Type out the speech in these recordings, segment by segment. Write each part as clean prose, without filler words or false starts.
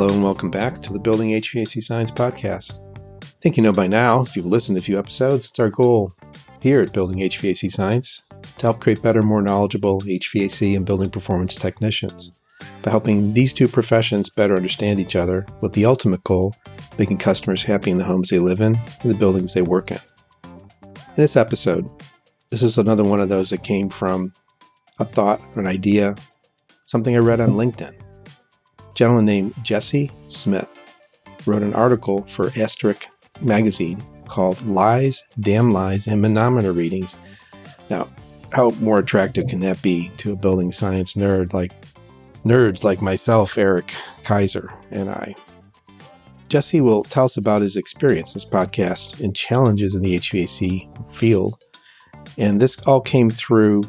Hello and welcome back to the Building HVAC Science Podcast. I think you know by now, if you've listened to a few episodes, it's our goal here at Building HVAC Science to help create better, more knowledgeable HVAC and building performance technicians by helping these two professions better understand each other with the ultimate goal, making customers happy in the homes they live in and the buildings they work in. In this episode, this is another one of those that came from a thought, an idea, something I read on LinkedIn. A gentleman named Jesse Smith wrote an article for Asterisk Magazine called Lies, Damn Lies, and Manometer Readings. Now, how more attractive can that be to a building science nerds like myself, Eric, Kaiser, and I? Jesse will tell us about his experience in this podcast and challenges in the HVAC field. And this all came through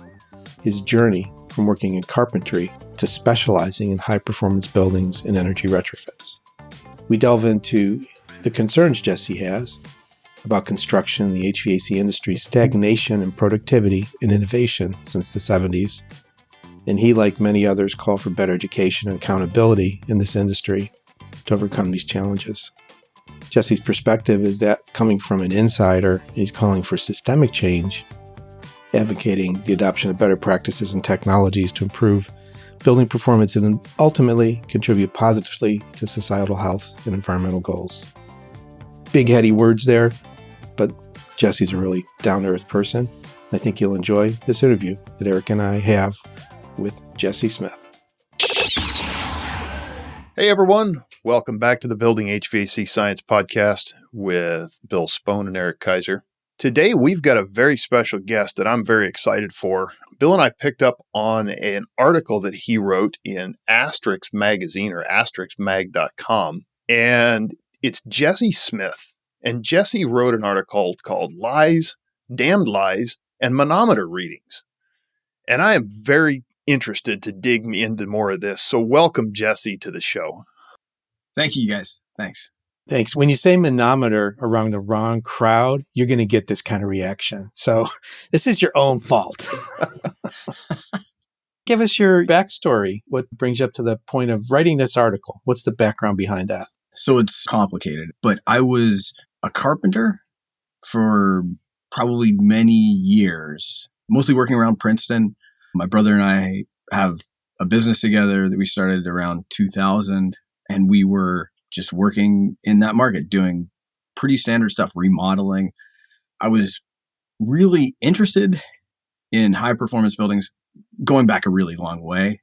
his journey from working in carpentry to specializing in high-performance buildings and energy retrofits. We delve into the concerns Jesse has about construction in the HVAC industry's stagnation in productivity and innovation since the 70s. And he, like many others, call for better education and accountability in this industry to overcome these challenges. Jesse's perspective is that coming from an insider, he's calling for systemic change, advocating the adoption of better practices and technologies to improve building performance and ultimately contribute positively to societal health and environmental goals. Big heady words there, but Jesse's a really down-to-earth person. I think you'll enjoy this interview that Eric and I have with Jesse Smith. Hey everyone, welcome back to the Building HVAC Science Podcast with Bill Spohn and Eric Kaiser. Today, we've got a very special guest that I'm very excited for. Bill and I picked up on an article that he wrote in Asterisk Magazine or asteriskmag.com, and it's Jesse Smith. And Jesse wrote an article called Lies, Damned Lies, and Manometer Readings. And I am very interested to dig into more of this. So welcome, Jesse, to the show. Thank you, guys. Thanks. When you say manometer around the wrong crowd, you're going to get this kind of reaction. So this is your own fault. Give us your backstory. What brings you up to the point of writing this article? What's the background behind that? So it's complicated, but I was a carpenter for probably many years, mostly working around Princeton. My brother and I have a business together that we started around 2000, and we were just working in that market, doing pretty standard stuff, remodeling. I was really interested in high performance buildings going back a really long way.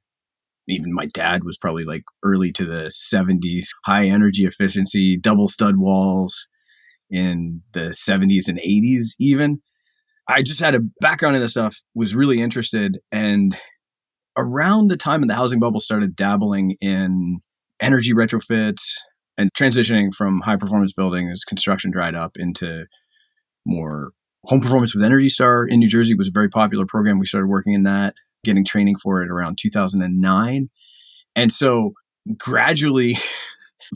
Even my dad was probably like early to the 70s, high energy efficiency, double stud walls in the 70s and 80s even. I just had a background in this stuff, was really interested. And around the time when the housing bubble started dabbling in energy retrofits, and transitioning from high performance buildings, construction dried up into more home performance with Energy Star in New Jersey was a very popular program. We started working in that, getting training for it around 2009. And so gradually,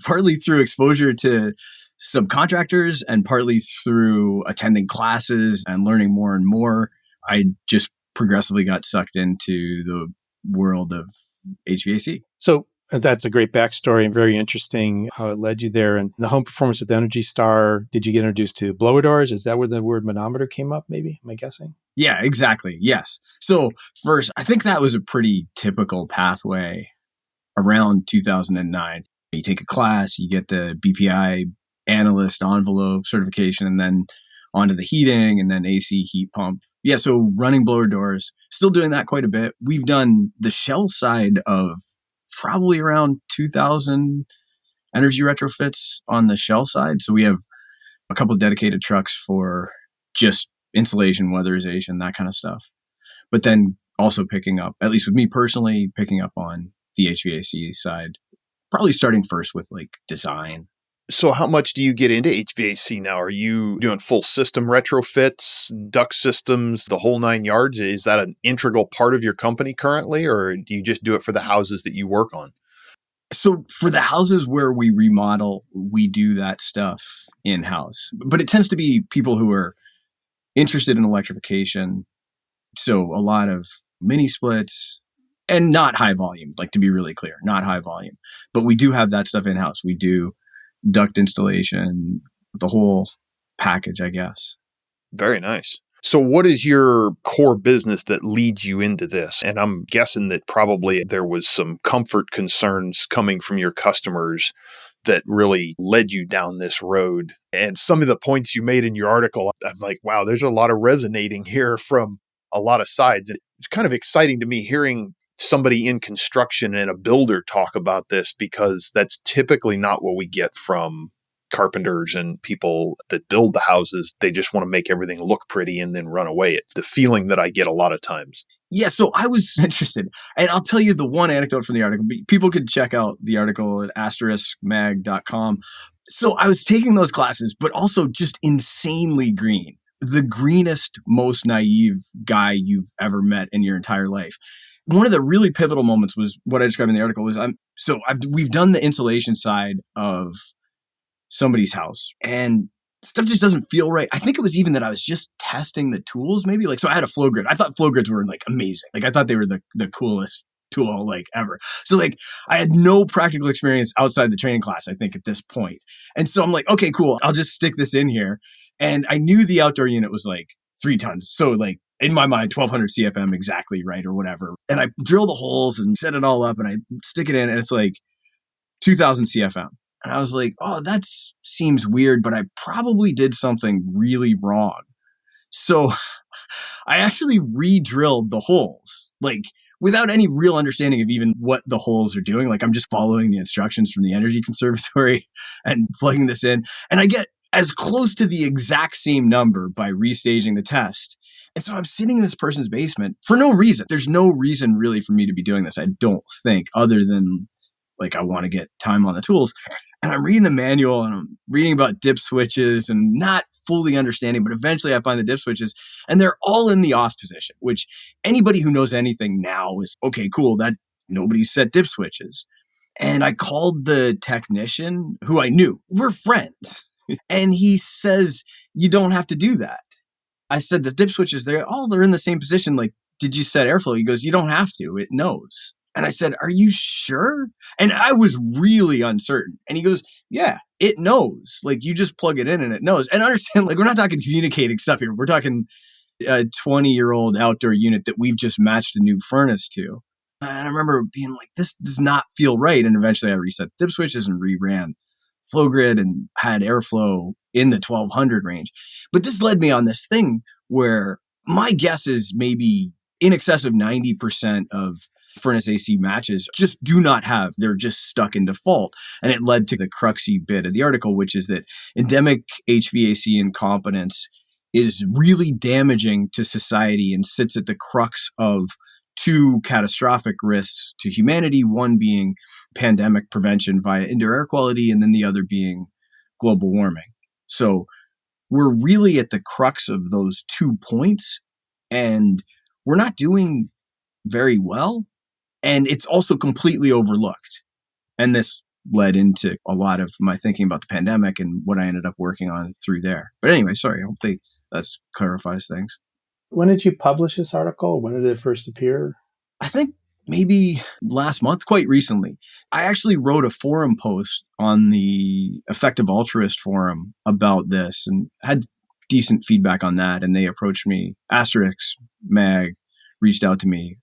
partly through exposure to subcontractors and partly through attending classes and learning more and more, I just progressively got sucked into the world of HVAC. So that's a great backstory and very interesting how it led you there. And the home performance with Energy Star, did you get introduced to blower doors? Is that where the word manometer came up, maybe? Am I guessing? Yeah, exactly. Yes. So first, I think that was a pretty typical pathway around 2009. You take a class, you get the BPI analyst envelope certification, and then onto the heating and then AC heat pump. Yeah, so running blower doors, still doing that quite a bit. We've done the shell side of probably around 2,000 energy retrofits on the shell side. So we have a couple of dedicated trucks for just insulation, weatherization, that kind of stuff. But then also picking up, at least with me personally, picking up on the HVAC side, probably starting first with like design. So how much do you get into HVAC now? Are you doing full system retrofits, duct systems, the whole nine yards? Is that an integral part of your company currently, or do you just do it for the houses that you work on? So for the houses where we remodel, we do that stuff in-house. But it tends to be people who are interested in electrification. So a lot of mini splits, And not high volume, like to be really clear, not high volume. But we do have that stuff in-house. We do duct installation, the whole package, I guess. Very nice. So what is your core business that leads you into this? And I'm guessing that probably there was some comfort concerns coming from your customers that really led you down this road. And some of the points you made in your article, I'm like, wow, there's a lot of resonating here from a lot of sides. And it's kind of exciting to me hearing somebody in construction and a builder talk about this, because that's typically not what we get from carpenters and people that build the houses. They just want to make everything look pretty and then run away. It's the feeling that I get a lot of times. Yeah, so I was interested. And I'll tell you the one anecdote from the article. People could check out the article at asteriskmag.com. So I was taking those classes, but also just insanely green. The greenest, most naive guy you've ever met in your entire life. One of the really pivotal moments was what I described in the article was we've done the insulation side of somebody's house and stuff just doesn't feel right. I think it was even that I was just testing the tools maybe. So I had a flow grid. I thought flow grids were like amazing. I thought they were the coolest tool like ever. So I had no practical experience outside the training class, I think at this point. And so I'm like, okay, cool. I'll just stick this in here. And I knew the outdoor unit was 3 tons. So in my mind, 1200 CFM exactly right or whatever. And I drill the holes and set it all up and I stick it in and it's 2000 CFM. And I was like, oh, that seems weird, but I probably did something really wrong. So I actually re-drilled the holes, without any real understanding of even what the holes are doing. I'm just following the instructions from the Energy Conservatory and plugging this in. And I get as close to the exact same number by restaging the test. And so I'm sitting in this person's basement for no reason. There's no reason really for me to be doing this, I don't think, other than I want to get time on the tools. And I'm reading the manual and I'm reading about dip switches and not fully understanding, but eventually I find the dip switches and they're all in the off position, which anybody who knows anything now is, okay, cool, that nobody set dip switches. And I called the technician who I knew. We're friends. And he says, you don't have to do that. I said, the dip switches, they're in the same position. Did you set airflow? He goes, you don't have to. It knows. And I said, are you sure? And I was really uncertain. And he goes, yeah, it knows. You just plug it in and it knows. And understand, we're not talking communicating stuff here. We're talking a 20-year-old outdoor unit that we've just matched a new furnace to. And I remember being this does not feel right. And eventually I reset dip switches and reran flow grid and had airflow in the 1200 range. But this led me on this thing where my guess is maybe in excess of 90% of furnace AC matches just do not have, they're just stuck in default. And it led to the cruxy bit of the article, which is that endemic HVAC incompetence is really damaging to society and sits at the crux of 2 catastrophic risks to humanity, one being pandemic prevention via indoor air quality, and then the other being global warming. So we're really at the crux of those 2 points, and we're not doing very well. And it's also completely overlooked. And this led into a lot of my thinking about the pandemic and what I ended up working on through there. But anyway, sorry, I hope that clarifies things. When did you publish this article? When did it first appear? I think maybe last month, quite recently. I actually wrote a forum post on the Effective Altruist forum about this and had decent feedback on that. And they approached me. Asterisk Mag reached out to me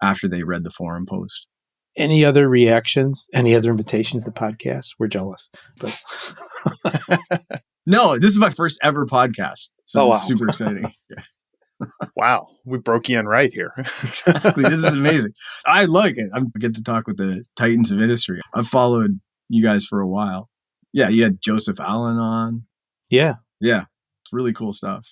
after they read the forum post. Any other reactions? Any other invitations to podcasts? We're jealous. But No, this is my first ever podcast. So wow. It's super exciting. Wow. We broke you in right here. Exactly. This is amazing. I like it. I get to talk with the titans of industry. I've followed you guys for a while. Yeah, you had Joseph Allen on. Yeah. Yeah. It's really cool stuff.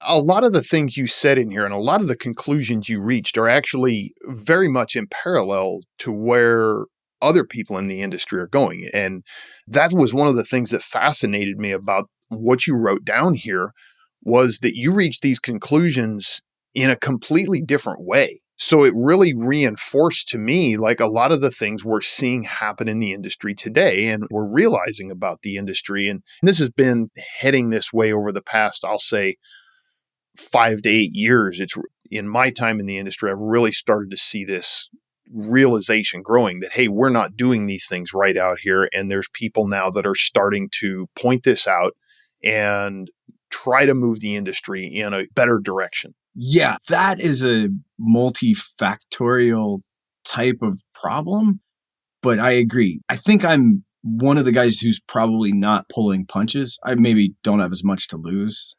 A lot of the things you said in here and a lot of the conclusions you reached are actually very much in parallel to where other people in the industry are going. And that was one of the things that fascinated me about what you wrote down here, was that you reached these conclusions in a completely different way. So it really reinforced to me a lot of the things we're seeing happen in the industry today and we're realizing about the industry. And this has been heading this way over the past, I'll say, 5 to 8 years. It's in my time in the industry, I've really started to see this realization growing that, hey, we're not doing these things right out here. And there's people now that are starting to point this out and try to move the industry in a better direction. Yeah, that is a multifactorial type of problem, but I agree. I think I'm one of the guys who's probably not pulling punches. I maybe don't have as much to lose.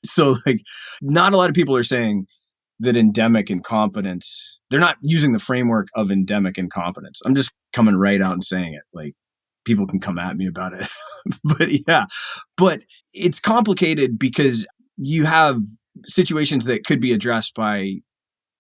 So not a lot of people are saying that endemic incompetence, they're not using the framework of endemic incompetence. I'm just coming right out and saying it. People can come at me about it. But it's complicated because you have situations that could be addressed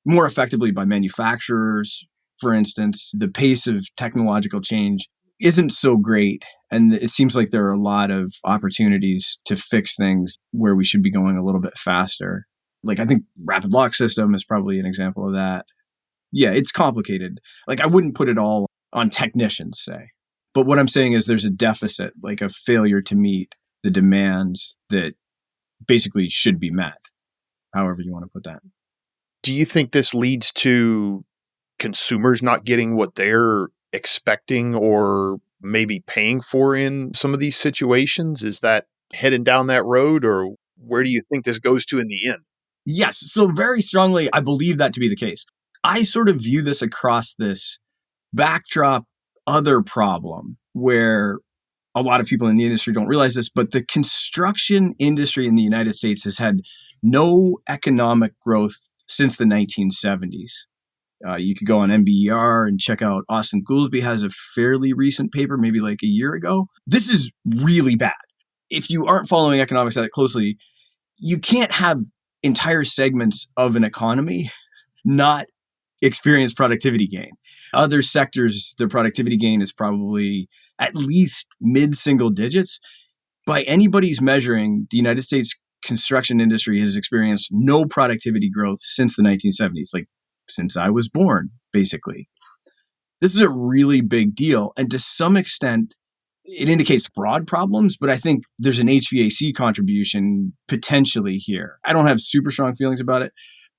more effectively by manufacturers. For instance, the pace of technological change isn't so great. And it seems like there are a lot of opportunities to fix things where we should be going a little bit faster. I think rapid lock system is probably an example of that. Yeah, it's complicated. I wouldn't put it all on technicians, say. But what I'm saying is there's a deficit, a failure to meet the demands that basically should be met, however you want to put that. Do you think this leads to consumers not getting what they're expecting or maybe paying for in some of these situations? Is that heading down that road, or where do you think this goes to in the end? Yes. So very strongly, I believe that to be the case. I sort of view this across this backdrop other problem where a lot of people in the industry don't realize this, but the construction industry in the United States has had no economic growth since the 1970s. You could go on NBER and check out Austin Goolsbee has a fairly recent paper, maybe a year ago. This is really bad. If you aren't following economics that closely, you can't have entire segments of an economy not experience productivity gain. Other sectors, their productivity gain is probably at least mid-single digits. By anybody's measuring, the United States construction industry has experienced no productivity growth since the 1970s, since I was born, basically. This is a really big deal. And to some extent, it indicates broad problems, but I think there's an HVAC contribution potentially here. I don't have super strong feelings about it,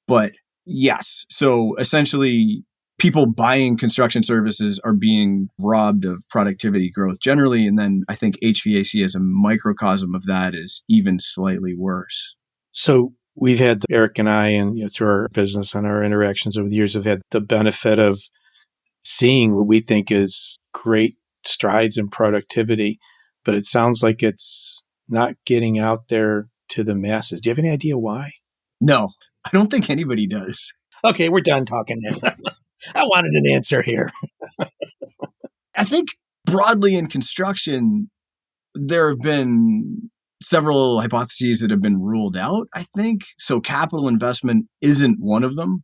but yes. So essentially, people buying construction services are being robbed of productivity growth generally. And then I think HVAC as a microcosm of that is even slightly worse. So we've had, Eric and I, and through our business and our interactions over the years, have had the benefit of seeing what we think is great strides in productivity, but it sounds like it's not getting out there to the masses. Do you have any idea why? No, I don't think anybody does. Okay, we're done talking now. I wanted an answer here. I think broadly in construction, there have been several hypotheses that have been ruled out, I think. So capital investment isn't one of them,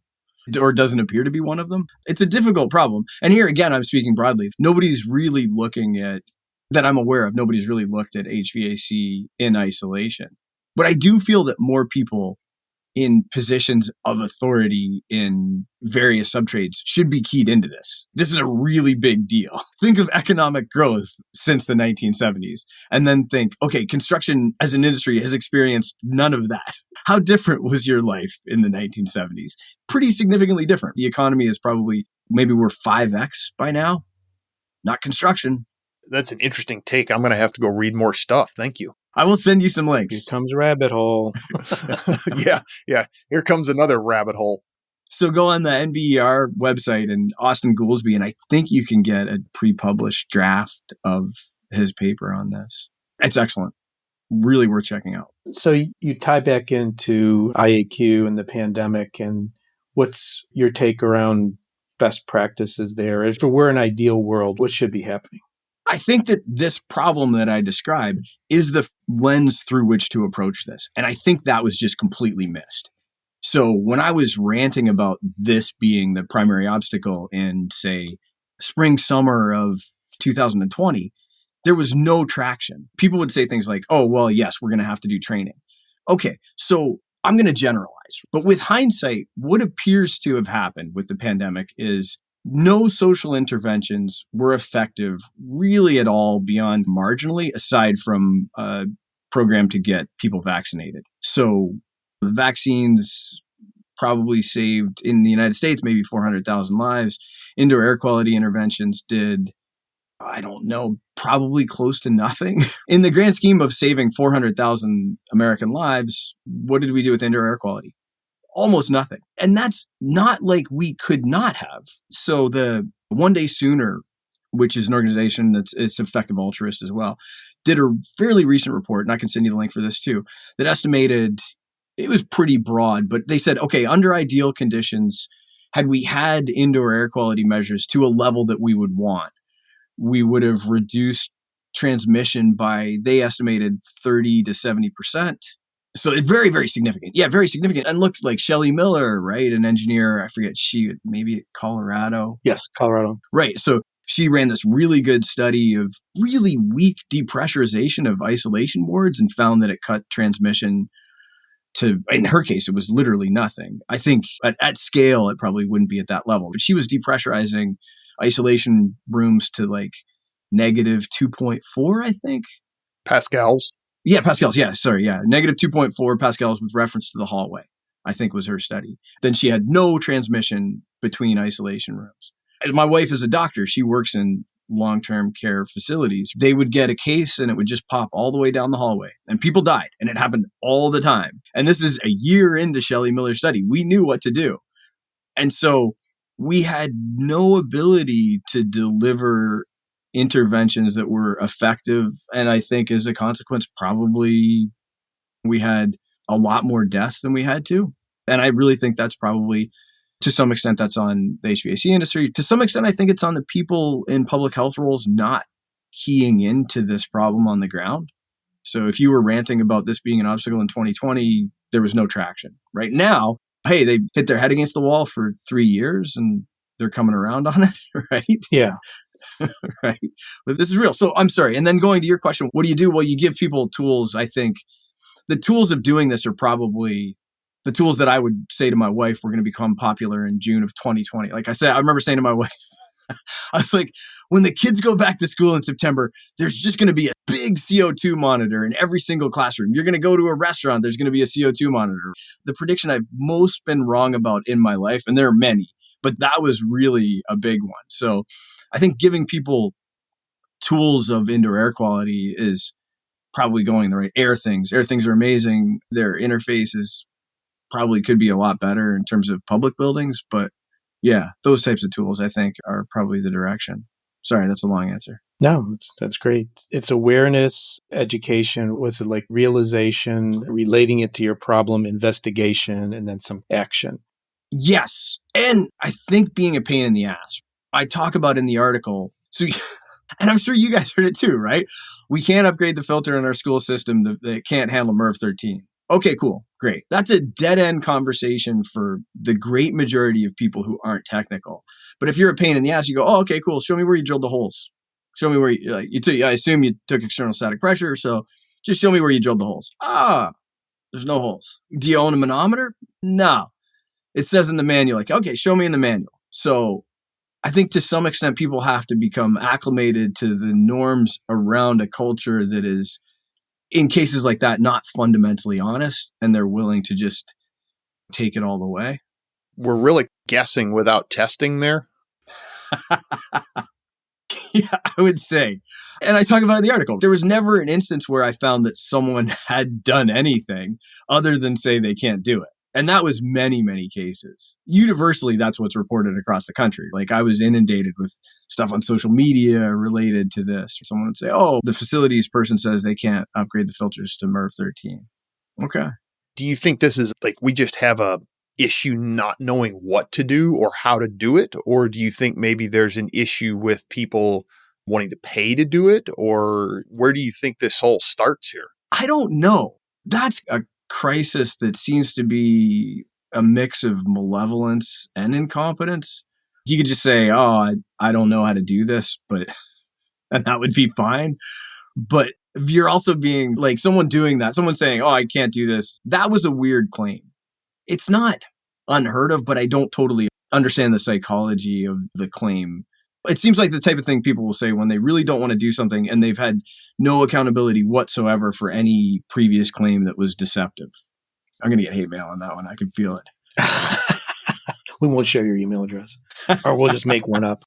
or doesn't appear to be one of them. It's a difficult problem. And here again, I'm speaking broadly. Nobody's really looking at, that I'm aware of, nobody's really looked at HVAC in isolation. But I do feel that more people in positions of authority in various subtrades should be keyed into this. This is a really big deal. Think of economic growth since the 1970s, and then think, okay, construction as an industry has experienced none of that. How different was your life in the 1970s? Pretty significantly different. The economy is probably, maybe we're 5x by now. Not construction. That's an interesting take. I'm going to have to go read more stuff. Thank you. I will send you some links. Here comes rabbit hole. Yeah. Here comes another rabbit hole. So go on the NBER website and Austin Goolsbee, and I think you can get a pre-published draft of his paper on this. It's excellent. Really worth checking out. So you tie back into IAQ and the pandemic, and what's your take around best practices there? If we're an ideal world, what should be happening? I think that this problem that I described is the lens through which to approach this. And I think that was just completely missed. So when I was ranting about this being the primary obstacle in, say, spring, summer of 2020, there was no traction. People would say things like, oh, well, yes, we're going to have to do training. Okay, so I'm going to generalize. But with hindsight, what appears to have happened with the pandemic is no social interventions were effective really at all beyond marginally, aside from a program to get people vaccinated. So the vaccines probably saved in the United States maybe 400,000 lives. Indoor air quality interventions did, I don't know, probably close to nothing. In the grand scheme of saving 400,000 American lives, what did we do with indoor air quality? Almost nothing. And that's not like we could not have. So the One Day Sooner, which is an organization it's effective altruist as well, did a fairly recent report, and I can send you the link for this too, that estimated, it was pretty broad, but they said, okay, under ideal conditions, had we had indoor air quality measures to a level that we would want, we would have reduced transmission by, they estimated 30 to 70%. So it's very, very significant. Yeah, very significant. And look, like Shelley Miller, right? An engineer, I forget, maybe at Colorado. Yes, Colorado. Right. So she ran this really good study of really weak depressurization of isolation boards and found that it cut transmission to, in her case, it was literally nothing. I think at scale, it probably wouldn't be at that level. But she was depressurizing isolation rooms to like negative 2.4, I think. Pascals. Yeah, pascals. Yeah, sorry. Yeah, negative 2.4 pascals with reference to the hallway, I think was her study. Then she had no transmission between isolation rooms. And my wife is a doctor. She works in long-term care facilities. They would get a case and it would just pop all the way down the hallway. And people died. And it happened all the time. And this is a year into Shelley Miller's study. We knew what to do. And so we had no ability to deliver interventions that were effective. And I think as a consequence, probably we had a lot more deaths than we had to. And I really think that's probably, to some extent, that's on the HVAC industry. To some extent, I think it's on the people in public health roles not keying into this problem on the ground. So if you were ranting about this being an obstacle in 2020, there was no traction. Right now, hey, they hit their head against the wall for 3 years and they're coming around on it, right? Yeah. Right. But this is real. So I'm sorry. And then going to your question, what do you do? Well, you give people tools. I think the tools of doing this are probably the tools that I would say to my wife were going to become popular in June of 2020. Like I said, I remember saying to my wife, I was like, when the kids go back to school in September, there's just going to be a big CO2 monitor in every single classroom. You're going to go to a restaurant, there's going to be a CO2 monitor. The prediction I've most been wrong about in my life, and there are many, but that was really a big one. So I think giving people tools of indoor air quality is probably going the right. Air things are amazing. Their interfaces probably could be a lot better in terms of public buildings, but yeah, those types of tools I think are probably the direction. Sorry, that's a long answer. No, that's great. It's awareness, education, what's it like, realization, relating it to your problem, investigation, and then some action. Yes. And I think being a pain in the ass. I talk about in the article, so, and I'm sure you guys heard it too, right? We can't upgrade the filter in our school system that can't handle MERV 13. Okay, cool. Great. That's a dead end conversation for the great majority of people who aren't technical. But if you're a pain in the ass, you go, oh, okay, cool. Show me where you drilled the holes. Show me where I assume you took external static pressure. So just show me where you drilled the holes. There's no holes. Do you own a manometer? No. It says in the manual, like, okay, show me in the manual. So I think to some extent, people have to become acclimated to the norms around a culture that is, in cases like that, not fundamentally honest, and they're willing to just take it all the way. We're really guessing without testing there. Yeah, I would say. And I talk about it in the article. There was never an instance where I found that someone had done anything other than say they can't do it. And that was many, many cases. Universally, that's what's reported across the country. Like I was inundated with stuff on social media related to this. Someone would say, oh, the facilities person says they can't upgrade the filters to MERV 13. Okay. Do you think this is like we just have a issue not knowing what to do or how to do it? Or do you think maybe there's an issue with people wanting to pay to do it? Or where do you think this whole starts here? I don't know. That's a crisis that seems to be a mix of malevolence and incompetence. You could just say, oh, I don't know how to do this, but and that would be fine. But if you're also being like someone doing that, someone saying, oh, I can't do this. That was a weird claim. It's not unheard of, but I don't totally understand the psychology of the claim. It seems like the type of thing people will say when they really don't want to do something and they've had no accountability whatsoever for any previous claim that was deceptive. I'm going to get hate mail on that one. I can feel it. We won't share your email address, or we'll just make one up.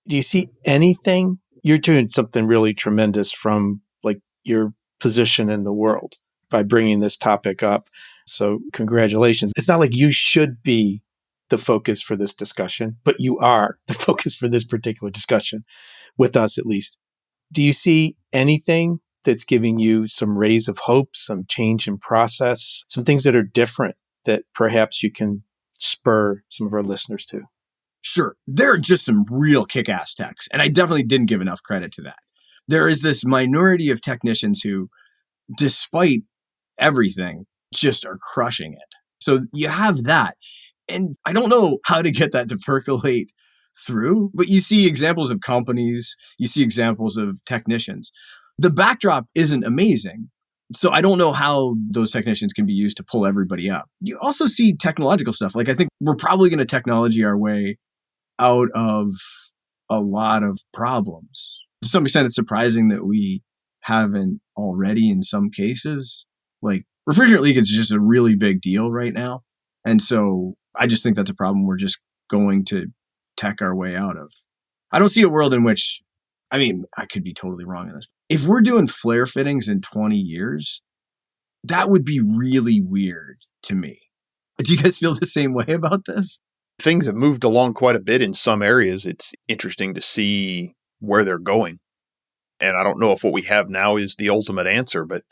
Do you see anything? You're doing something really tremendous from like your position in the world by bringing this topic up. So congratulations. It's not like you should be the focus for this discussion, but you are the focus for this particular discussion, with us at least. Do you see anything that's giving you some rays of hope, some change in process, some things that are different that perhaps you can spur some of our listeners to? Sure. There are just some real kick-ass techs, and I definitely didn't give enough credit to that. There is this minority of technicians who, despite everything, just are crushing it. So you have that. And I don't know how to get that to percolate through, but you see examples of companies, you see examples of technicians. The backdrop isn't amazing. So I don't know how those technicians can be used to pull everybody up. You also see technological stuff. Like I think we're probably going to technology our way out of a lot of problems. To some extent, it's surprising that we haven't already in some cases. Like refrigerant leakage is just a really big deal right now. And so I just think that's a problem we're just going to tech our way out of. I don't see a world in which, I mean, I could be totally wrong on this. If we're doing flare fittings in 20 years, that would be really weird to me. Do you guys feel the same way about this? Things have moved along quite a bit in some areas. It's interesting to see where they're going. And I don't know if what we have now is the ultimate answer, but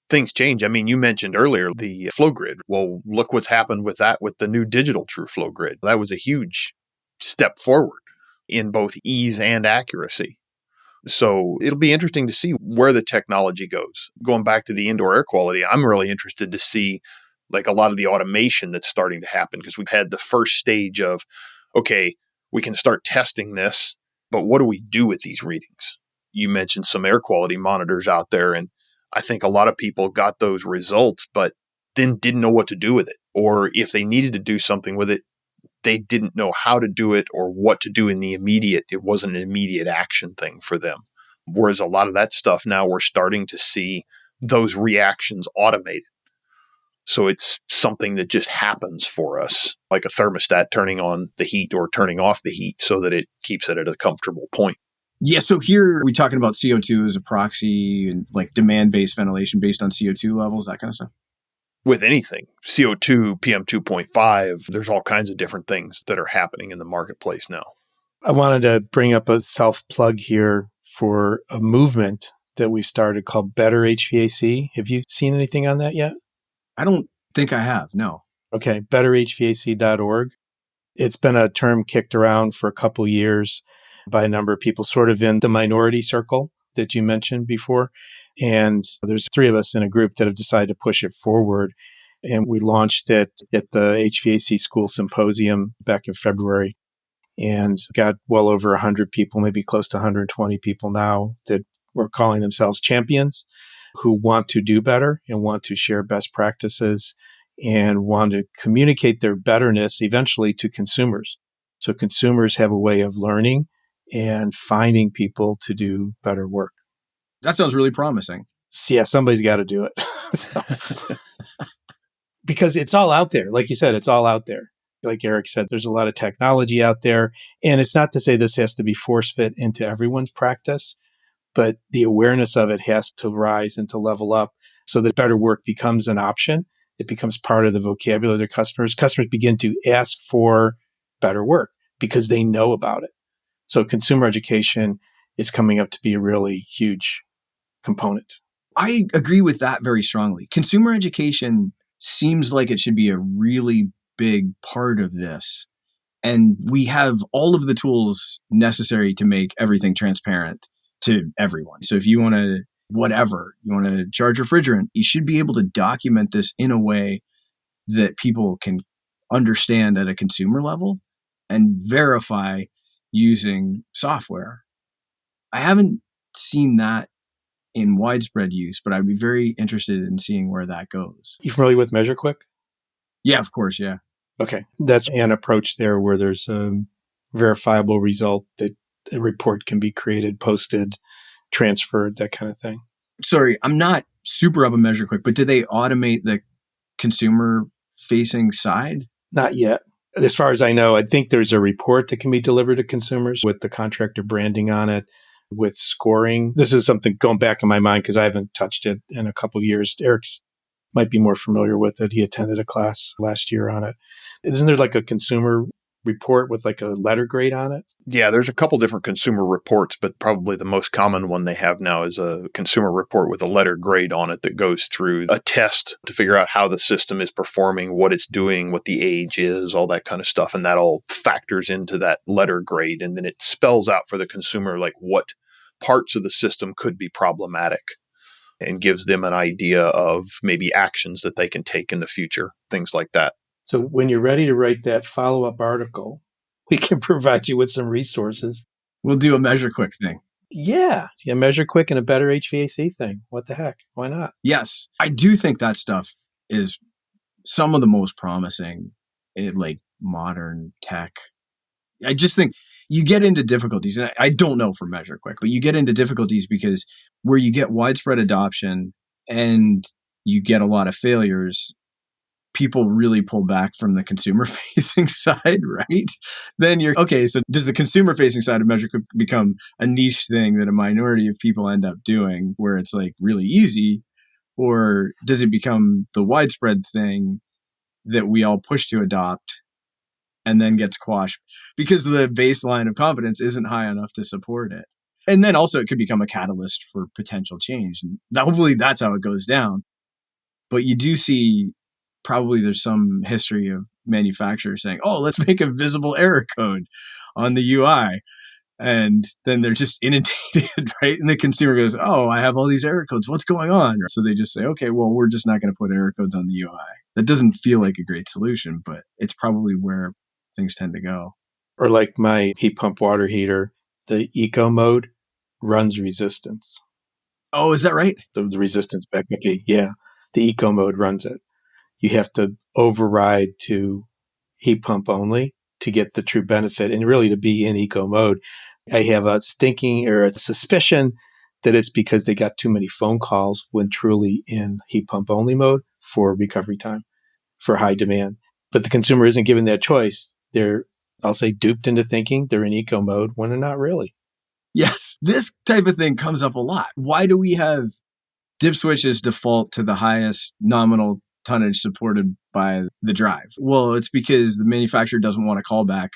things change. I mean, you mentioned earlier the flow grid. Well, look what's happened with that with the new digital true flow grid. That was a huge step forward in both ease and accuracy. So it'll be interesting to see where the technology goes. Going back to the indoor air quality, I'm really interested to see like a lot of the automation that's starting to happen, because we've had the first stage of, okay, we can start testing this, but what do we do with these readings? You mentioned some air quality monitors out there, and I think a lot of people got those results, but then didn't know what to do with it. Or if they needed to do something with it, they didn't know how to do it or what to do in the immediate. It wasn't an immediate action thing for them. Whereas a lot of that stuff now we're starting to see those reactions automated. So it's something that just happens for us, like a thermostat turning on the heat or turning off the heat so that it keeps it at a comfortable point. Yeah, so here we're talking about CO2 as a proxy and like demand-based ventilation based on CO2 levels, that kind of stuff. With anything, CO2, PM2.5, there's all kinds of different things that are happening in the marketplace now. I wanted to bring up a self-plug here for a movement that we started called Better HVAC. Have you seen anything on that yet? I don't think I have, no. Okay, betterhvac.org. It's been a term kicked around for a couple years by a number of people, sort of in the minority circle that you mentioned before. And there's 3 of us in a group that have decided to push it forward. And we launched it at the HVAC School Symposium back in February and got well over 100 people, maybe close to 120 people now that were calling themselves champions, who want to do better and want to share best practices and want to communicate their betterness eventually to consumers. So consumers have a way of learning and finding people to do better work. That sounds really promising. So yeah, somebody's got to do it. Because it's all out there. Like you said, it's all out there. Like Eric said, there's a lot of technology out there. And it's not to say this has to be force fit into everyone's practice, but the awareness of it has to rise and to level up so that better work becomes an option. It becomes part of the vocabulary of their customers. Customers begin to ask for better work because they know about it. So consumer education is coming up to be a really huge component. I agree with that very strongly. Consumer education seems like it should be a really big part of this. And we have all of the tools necessary to make everything transparent to everyone. So if you want to, you want to charge refrigerant, you should be able to document this in a way that people can understand at a consumer level and verify using software. I haven't seen that in widespread use, but I'd be very interested in seeing where that goes. You familiar with MeasureQuick? Yeah, of course. Yeah. Okay. That's an approach there where there's a verifiable result that a report can be created, posted, transferred, that kind of thing. Sorry, I'm not super up on MeasureQuick, but do they automate the consumer facing side? Not yet. As far as I know, I think there's a report that can be delivered to consumers with the contractor branding on it, with scoring. This is something going back in my mind because I haven't touched it in a couple of years. Eric's might be more familiar with it. He attended a class last year on it. Isn't there like a consumer report with like a letter grade on it? Yeah, there's a couple different consumer reports, but probably the most common one they have now is a consumer report with a letter grade on it that goes through a test to figure out how the system is performing, what it's doing, what the age is, all that kind of stuff. And that all factors into that letter grade. And then it spells out for the consumer like what parts of the system could be problematic and gives them an idea of maybe actions that they can take in the future, things like that. So when you're ready to write that follow-up article, we can provide you with some resources. We'll do a measure quick thing. Yeah, measure quick and a better HVAC thing. What the heck? Why not? Yes. I do think that stuff is some of the most promising in like modern tech. I just think you get into difficulties, and I don't know for measure quick, but you get into difficulties because where you get widespread adoption and you get a lot of failures, people really pull back from the consumer facing side, right? Then you're, okay, so does the consumer facing side of measure become a niche thing that a minority of people end up doing where it's like really easy? Or does it become the widespread thing that we all push to adopt and then gets quashed because the baseline of competence isn't high enough to support it? And then also it could become a catalyst for potential change. And hopefully that's how it goes down. But you do see probably there's some history of manufacturers saying, oh, let's make a visible error code on the UI. And then they're just inundated, right? And the consumer goes, oh, I have all these error codes. What's going on? So they just say, okay, well, we're just not going to put error codes on the UI. That doesn't feel like a great solution, but it's probably where things tend to go. Or like my heat pump water heater, the eco mode runs resistance. Oh, is that right? The resistance backup key. Yeah. The eco mode runs it. You have to override to heat pump only to get the true benefit and really to be in eco mode. I have a stinking or a suspicion that it's because they got too many phone calls when truly in heat pump only mode for recovery time, for high demand. But the consumer isn't given that choice. They're, I'll say, duped into thinking they're in eco mode when they're not really. Yes, this type of thing comes up a lot. Why do we have dip switches default to the highest nominal tonnage supported by the drive? Well, it's because the manufacturer doesn't want to call back.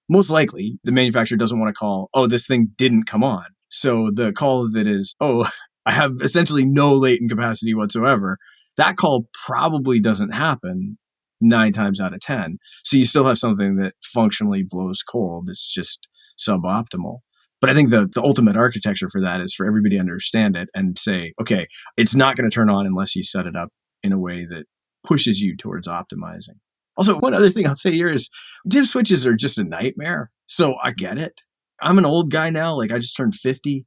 Most likely, the manufacturer doesn't want to call, oh, this thing didn't come on. So the call that is, oh, I have essentially no latent capacity whatsoever. That call probably doesn't happen 9 times out of 10. So you still have something that functionally blows cold. It's just suboptimal. But I think the ultimate architecture for that is for everybody to understand it and say, okay, it's not going to turn on unless you set it up in a way that pushes you towards optimizing. Also, one other thing I'll say here is dip switches are just a nightmare. So I get it. I'm an old guy now. Like I just turned 50.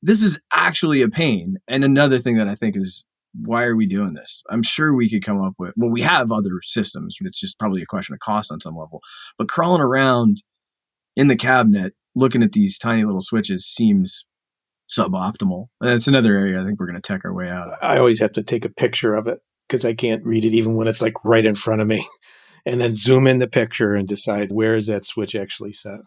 This is actually a pain. And another thing that I think is, why are we doing this? I'm sure we could come up with, well, we have other systems. It's just probably a question of cost on some level. But crawling around in the cabinet, looking at these tiny little switches seems suboptimal. That's another area I think we're going to tech our way out of. I always have to take a picture of it because I can't read it even when it's like right in front of me. And then zoom in the picture and decide where is that switch actually set.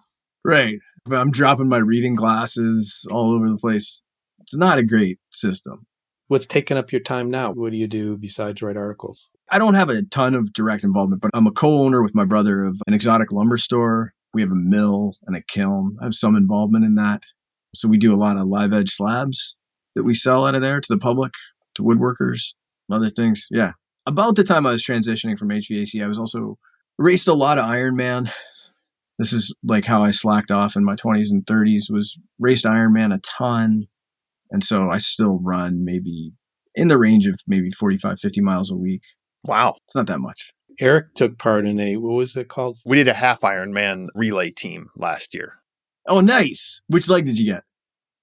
Right. If I'm dropping my reading glasses all over the place, it's not a great system. What's taking up your time now? What do you do besides write articles? I don't have a ton of direct involvement, but I'm a co-owner with my brother of an exotic lumber store. We have a mill and a kiln. I have some involvement in that. So we do a lot of live edge slabs that we sell out of there to the public, to woodworkers, and other things. Yeah. About the time I was transitioning from HVAC, I was also raced a lot of Ironman. This is like how I slacked off in my 20s and 30s, was raced Ironman a ton. And so I still run maybe in the range of maybe 45, 50 miles a week. Wow. It's not that much. Eric took part in what was it called? We did a half Ironman relay team last year. Oh, nice. Which leg did you get?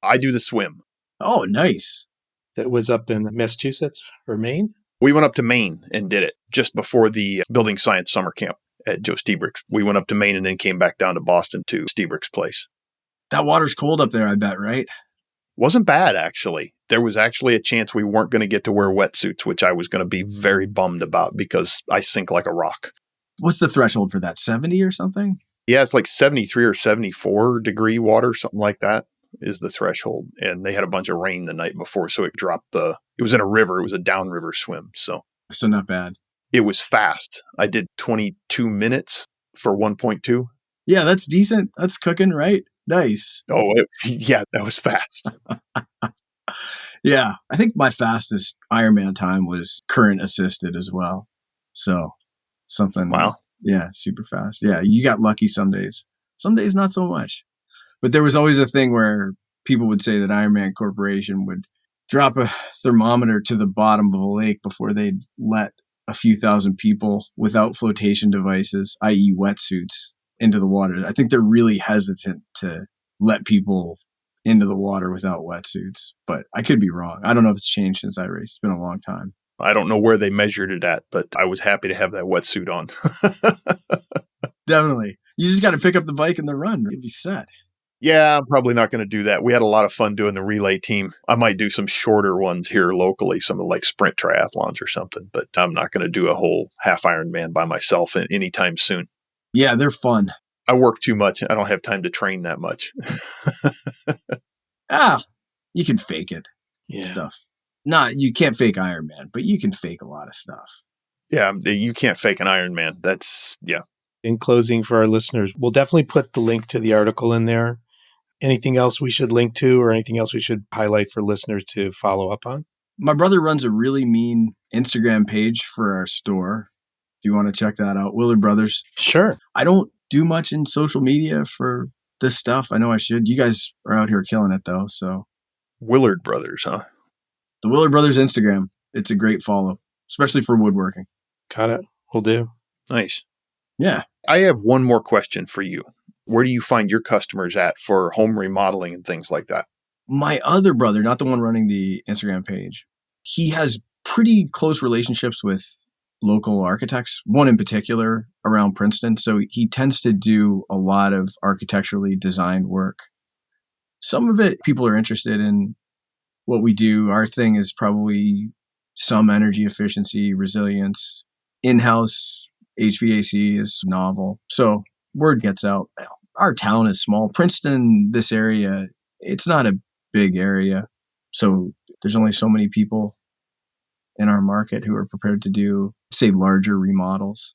I do the swim. Oh, nice. That was up in Massachusetts or Maine? We went up to Maine and did it just before the Building Science summer camp at Joe Stiebrick's. We went up to Maine and then came back down to Boston to Stiebrick's place. That water's cold up there, I bet, right? Wasn't bad, actually. There was actually a chance we weren't going to get to wear wetsuits, which I was going to be very bummed about because I sink like a rock. What's the threshold for that? 70 or something? Yeah, it's like 73 or 74 degree water, something like that is the threshold. And they had a bunch of rain the night before, so it dropped it was in a river. It was a downriver swim. So not bad. It was fast. I did 22 minutes for 1.2. Yeah, that's decent. That's cooking, right? Nice. Oh, yeah, that was fast. Yeah, I think my fastest Ironman time was current assisted as well. So something. Wow. Yeah, super fast. Yeah, you got lucky some days. Some days not so much. But there was always a thing where people would say that Ironman Corporation would drop a thermometer to the bottom of a lake before they'd let a few thousand people without flotation devices, i.e. wetsuits, into the water. I think they're really hesitant to let people into the water without wetsuits, but I could be wrong. I don't know if it's changed since I raced. It's been a long time. I don't know where they measured it at, but I was happy to have that wetsuit on. Definitely. You just got to pick up the bike and the run. You'll be set. Yeah, I'm probably not going to do that. We had a lot of fun doing the relay team. I might do some shorter ones here locally, some of like sprint triathlons or something, but I'm not going to do a whole half Ironman by myself anytime soon. Yeah, they're fun. I work too much. I don't have time to train that much. You can fake it. Yeah. Stuff. You can't fake Ironman, but you can fake a lot of stuff. Yeah, you can't fake an Ironman. Yeah. In closing for our listeners, we'll definitely put the link to the article in there. Anything else we should link to or anything else we should highlight for listeners to follow up on? My brother runs a really mean Instagram page for our store. If you want to check that out, Willard Brothers. Sure. I don't do much in social media for this stuff. I know I should. You guys are out here killing it though. So Willard Brothers, huh? The Willard Brothers Instagram. It's a great follow, especially for woodworking. Got it. Will do. Nice. Yeah. I have one more question for you. Where do you find your customers at for home remodeling and things like that? My other brother, not the one running the Instagram page, he has pretty close relationships with local architects, one in particular around Princeton. So he tends to do a lot of architecturally designed work. Some of it, people are interested in what we do. Our thing is probably some energy efficiency, resilience, in-house HVAC is novel. So word gets out. Our town is small. Princeton, this area, it's not a big area. So there's only so many people in our market who are prepared to do, say, larger remodels.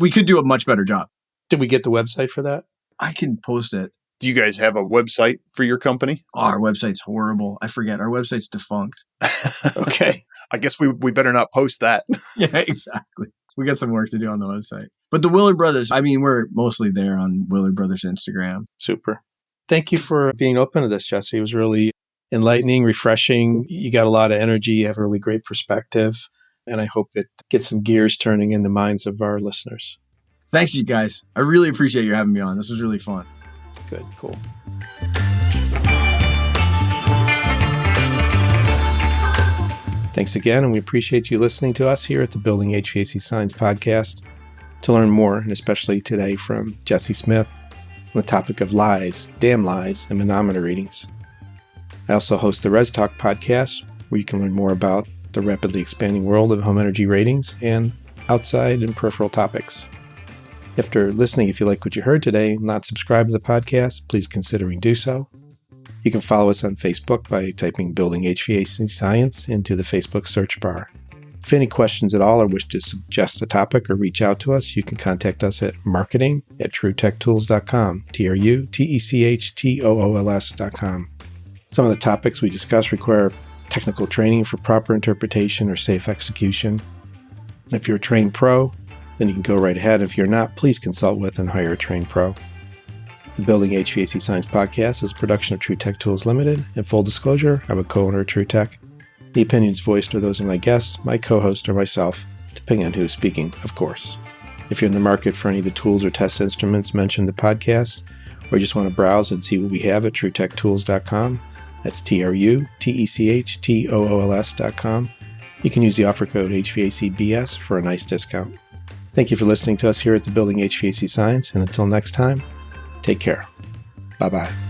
We could do a much better job. Did we get the website for that? I can post it. Do you guys have a website for your company? Oh, our website's horrible. I forget. Our website's defunct. Okay. I guess we better not post that. Yeah, exactly. We got some work to do on the website. But the Willard Brothers, I mean, we're mostly there on Willard Brothers Instagram. Super. Thank you for being open to this, Jesse. It was really enlightening, refreshing. You got a lot of energy. You have a really great perspective. And I hope it gets some gears turning in the minds of our listeners. Thanks, you guys. I really appreciate you having me on. This was really fun. Good. Cool. Thanks again, and we appreciate you listening to us here at the Building HVAC Science Podcast. To learn more, and especially today from Jesse Smith, on the topic of lies, damn lies, and manometer readings. I also host the Res Talk podcast, where you can learn more about the rapidly expanding world of home energy ratings and outside and peripheral topics. After listening, if you like what you heard today and not subscribe to the podcast, please consider do so. You can follow us on Facebook by typing Building HVAC Science into the Facebook search bar. If any questions at all or wish to suggest a topic or reach out to us, you can contact us at marketing@truetechtools.com, TRUTECHTOOLS.com. Some of the topics we discuss require technical training for proper interpretation or safe execution. If you're a trained pro, then you can go right ahead. If you're not, please consult with and hire a trained pro. The Building HVAC Science Podcast is a production of True Tech Tools Limited. In full disclosure, I'm a co-owner of True Tech. The opinions voiced are those of my guests, my co-host, or myself, depending on who is speaking, of course. If you're in the market for any of the tools or test instruments mentioned in the podcast, or you just want to browse and see what we have at truetechtools.com, that's TRUTECHTOOLS.com, you can use the offer code HVACBS for a nice discount. Thank you for listening to us here at the Building HVAC Science, and until next time, take care. Bye-bye.